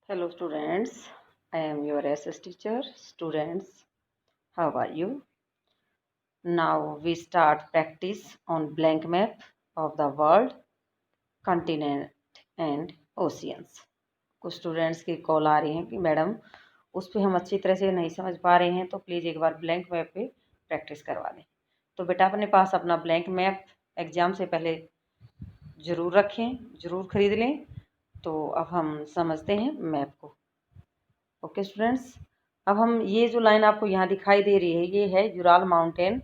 Hello students, I am your SS teacher. Students, how are you? Now we start practice on blank map of the world, continent and oceans. कुछ students की call आ रही है कि madam उस पर हम अच्छी तरह से नहीं समझ पा रहे हैं, तो प्लीज़ एक बार ब्लैंक मैप पे प्रैक्टिस करवा दें। तो बेटा अपने पास अपना ब्लैंक मैप एग्ज़ाम से पहले ज़रूर रखें, ज़रूर ख़रीद लें। तो अब हम समझते हैं मैप को। ओके स्टूडेंट्स, अब हम ये जो लाइन आपको यहाँ दिखाई दे रही है, ये है यूराल माउंटेन,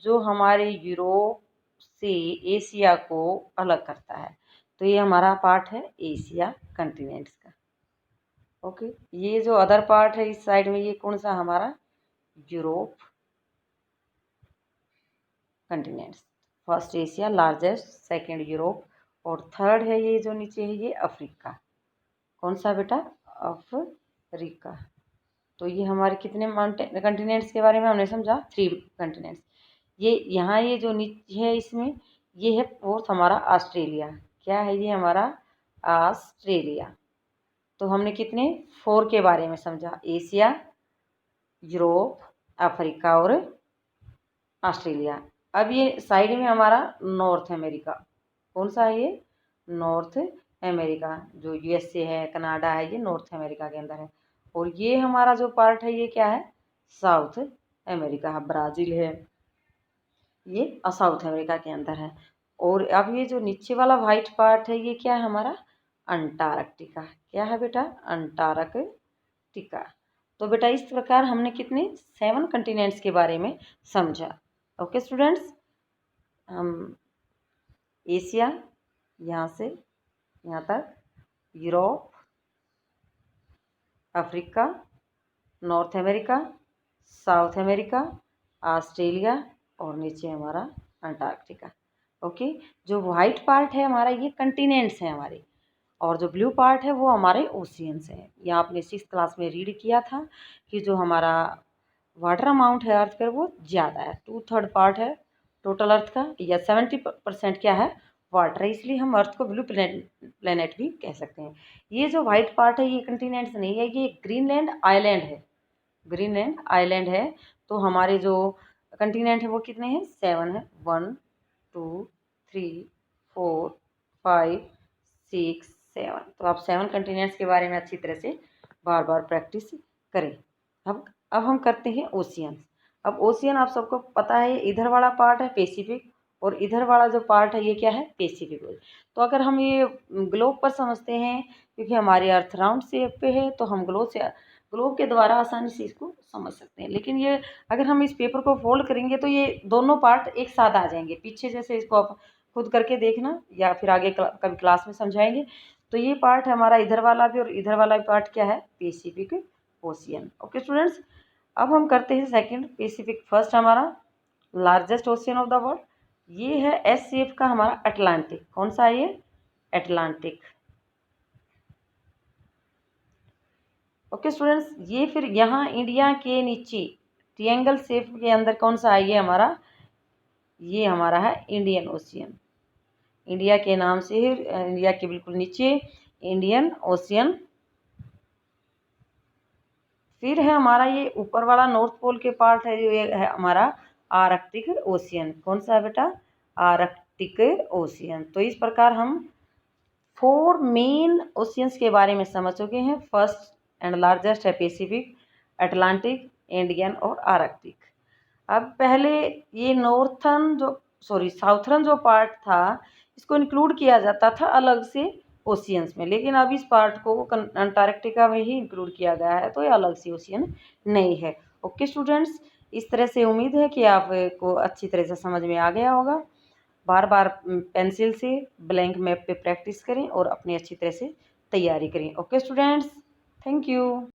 जो हमारे यूरोप से एशिया को अलग करता है। तो ये हमारा पार्ट है एशिया कंटिनेंट्स का। ओके, ये जो अदर पार्ट है इस साइड में, ये कौन सा हमारा Europe continents. First Asia largest, second Europe और थर्ड है ये जो नीचे है ये अफ्रीका। कौन सा बेटा? अफ्रीका। तो ये हमारे कितने माउंटेन कंटिनेंट्स के बारे में हमने समझा, 3 कंटिनेंट्स। ये यहाँ ये जो नीचे है इसमें ये है फोर्थ हमारा ऑस्ट्रेलिया। क्या है ये? हमारा ऑस्ट्रेलिया। तो हमने कितने 4 के बारे में समझा, एशिया, यूरोप, अफ्रीका और ऑस्ट्रेलिया। अब ये साइड में हमारा नॉर्थ अमेरिका। कौन सा है ये? North America. जो यूएसए है, कनाडा है, ये नॉर्थ अमेरिका के अंदर है। और ये हमारा जो पार्ट है ये क्या है? South America. ब्राज़ील है, ये साउथ अमेरिका के अंदर है। और अब ये जो नीचे वाला वाइट पार्ट है ये क्या है? हमारा अंटार्कटिका। क्या है बेटा? अंटार्कटिका। तो बेटा इस प्रकार हमने कितने 7 कंटिनेंट्स के बारे में समझा। ओके स्टूडेंट्स, हम एशिया यहाँ से यहाँ तक, Europe, Africa, north America, south America, Australia और नीचे हमारा अंटार्कटिका। ओके, जो वाइट पार्ट है हमारा ये कंटिनेंट्स हैं हमारे, और जो ब्लू पार्ट है वो हमारे ओशियंस हैं। ये आपने 6th क्लास में रीड किया था कि जो हमारा वाटर अमाउंट है अर्थ पर वो ज़्यादा है, 2/3 पार्ट है टोटल अर्थ का, या 70% क्या है? वाटर है। इसलिए हम अर्थ को ब्लू प्लेनेट भी कह सकते हैं। ये जो वाइट पार्ट है ये कंटिनेंट्स नहीं है, ये ग्रीनलैंड आइलैंड है। ग्रीनलैंड आइलैंड है। तो हमारे जो कंटिनेंट है वो कितने हैं? 7 है। 1 2 3 4 5 6 7। तो आप 7 कंटिनेंट्स के बारे में अच्छी तरह से बार बार प्रैक्टिस करें। अब हम करते हैं ओशियन। अब ओशियन आप सबको पता है, इधर वाला पार्ट है पैसिफिक और इधर वाला जो पार्ट है ये क्या है? पैसिफिक। तो अगर हम ये ग्लोब पर समझते हैं, क्योंकि हमारी अर्थ राउंड शेप पे है, तो हम ग्लोब के द्वारा आसानी से इसको समझ सकते हैं। लेकिन ये अगर हम इस पेपर को फोल्ड करेंगे तो ये दोनों पार्ट एक साथ आ जाएंगे पीछे, जैसे इसको आप खुद करके देखना या फिर आगे कभी क्लास में समझाएंगे। तो ये पार्ट हमारा इधर वाला भी और इधर वाला भी पार्ट क्या है? Pacific ocean. ओके स्टूडेंट्स, अब हम करते हैं सेकंड पैसिफिक। फर्स्ट हमारा largest ocean of the world, ये है एस शेप का हमारा अटलांटिक। कौन सा है ये? अटलांटिक। ओके स्टूडेंट्स, ये फिर यहाँ इंडिया के नीचे ट्रायंगल शेप के अंदर कौन सा है? ये हमारा है इंडियन ओशियन। इंडिया के नाम से ही इंडिया के बिल्कुल नीचे इंडियन ओशियन। फिर है हमारा ये ऊपर वाला नॉर्थ पोल के पार्ट है, जो ये है हमारा आर्कटिक ओशियन। कौन सा है बेटा? Arctic ocean. तो इस प्रकार हम 4 मेन ओशियंस के बारे में समझ चुके हैं। फर्स्ट एंड लार्जेस्ट है पैसिफिक, अटलांटिक, इंडियन और आर्कटिक। अब पहले ये साउथर्न जो पार्ट था इसको इंक्लूड किया जाता था अलग से ओशियंस में, लेकिन अब इस पार्ट को अंटार्कटिका में ही इंक्लूड किया गया है, तो ये अलग से ओशियन नहीं है। ओके स्टूडेंट्स, इस तरह से उम्मीद है कि आपको अच्छी तरह से समझ में आ गया होगा। बार बार पेंसिल से ब्लैंक मैप पे प्रैक्टिस करें और अपनी अच्छी तरह से तैयारी करें। Okay students, thank you.